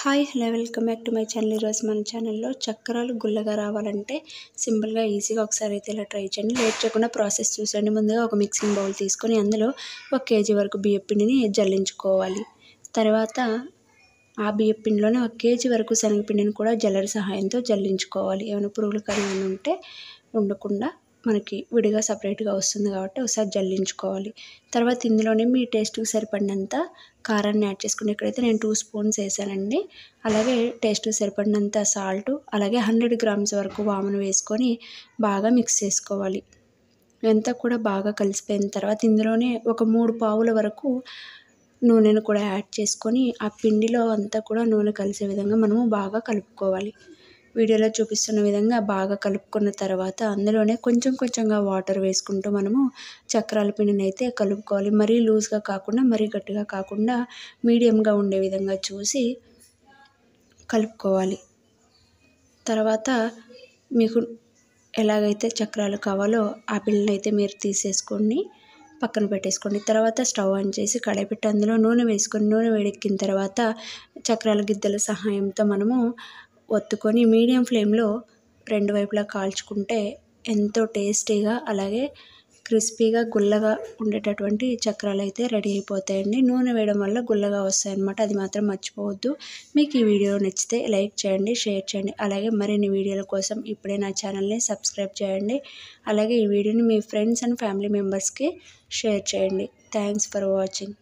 Hi hello welcome back to my channel. ఈరోజు మన ఛానల్లో చక్రాలు గుల్లగా రావాలంటే సింపుల్గా ఈజీగా ఒకసారి అయితే ఇలా ట్రై చేయండి. లేట్ చేయకుండా ప్రాసెస్ చూసండి. ముందుగా ఒక మిక్సింగ్ బౌల్ తీసుకొని అందులో 1 కేజీ వరకు బియ్యం పిండిని జల్లించుకోవాలి. తర్వాత ఆ బియ్యం పిండిలోనే 1 కేజీ వరకు శనగపిండిని కూడా జల్లెడ సహాయంతో జల్లించుకోవాలి. ఏమైనా పురుగులు కానీ ఉంటే ఉండకుండా మనకి విడిగా సపరేట్గా వస్తుంది కాబట్టి ఒకసారి జల్లించుకోవాలి. తర్వాత ఇందులోనే మీ టేస్ట్కి సరిపడినంత కారాన్ని యాడ్ చేసుకుని, ఇక్కడైతే నేను 2 స్పూన్స్ వేసానండి. అలాగే టేస్ట్కి సరిపడినంత సాల్ట్, అలాగే 100 గ్రామ్స్ వరకు వామును వేసుకొని బాగా మిక్స్ చేసుకోవాలి. ఇదంతా కూడా బాగా కలిసిపోయిన తర్వాత ఇందులోనే ఒక 3 పావుల వరకు నూనెను కూడా యాడ్ చేసుకొని ఆ పిండిలో అంతా కూడా నూనె కలిసే విధంగా మనము బాగా కలుపుకోవాలి. వీడియోలో చూపిస్తున్న విధంగా బాగా కలుపుకున్న తర్వాత అందులోనే కొంచెం కొంచెంగా వాటర్ వేసుకుంటూ మనము చక్రాల పిండిని అయితే కలుపుకోవాలి. మరీ లూజ్గా కాకుండా మరీ గట్టిగా కాకుండా మీడియంగా ఉండే విధంగా చూసి కలుపుకోవాలి. తర్వాత మీకు ఎలాగైతే చక్రాలు కావాలో ఆ పిండిని అయితే మీరు తీసేసుకోండి, పక్కన పెట్టేసుకోండి. తర్వాత స్టవ్ ఆన్ చేసి కడాయి పెట్టి అందులో నూనె వేసుకొని నూనె వేడెక్కిన తర్వాత చక్రాల గిద్దల సహాయంతో మనము ఒత్తుకొని మీడియం ఫ్లేమ్లో 2 వైపులా కాల్చుకుంటే ఎంతో టేస్టీగా అలాగే క్రిస్పీగా గుల్లగా ఉండేటటువంటి చక్రాలు అయితే రెడీ అయిపోతాయండి. నూనె వేయడం వల్ల గుల్లగా వస్తాయన్నమాట. అది మాత్రం మర్చిపోవద్దు. మీకు ఈ వీడియో నచ్చితే లైక్ చేయండి, షేర్ చేయండి. అలాగే మరిన్ని వీడియోల కోసం ఇప్పుడే నా ఛానల్ని సబ్స్క్రైబ్ చేయండి. అలాగే ఈ వీడియోని మీ ఫ్రెండ్స్ అండ్ ఫ్యామిలీ మెంబర్స్కి షేర్ చేయండి. Thanks for watching.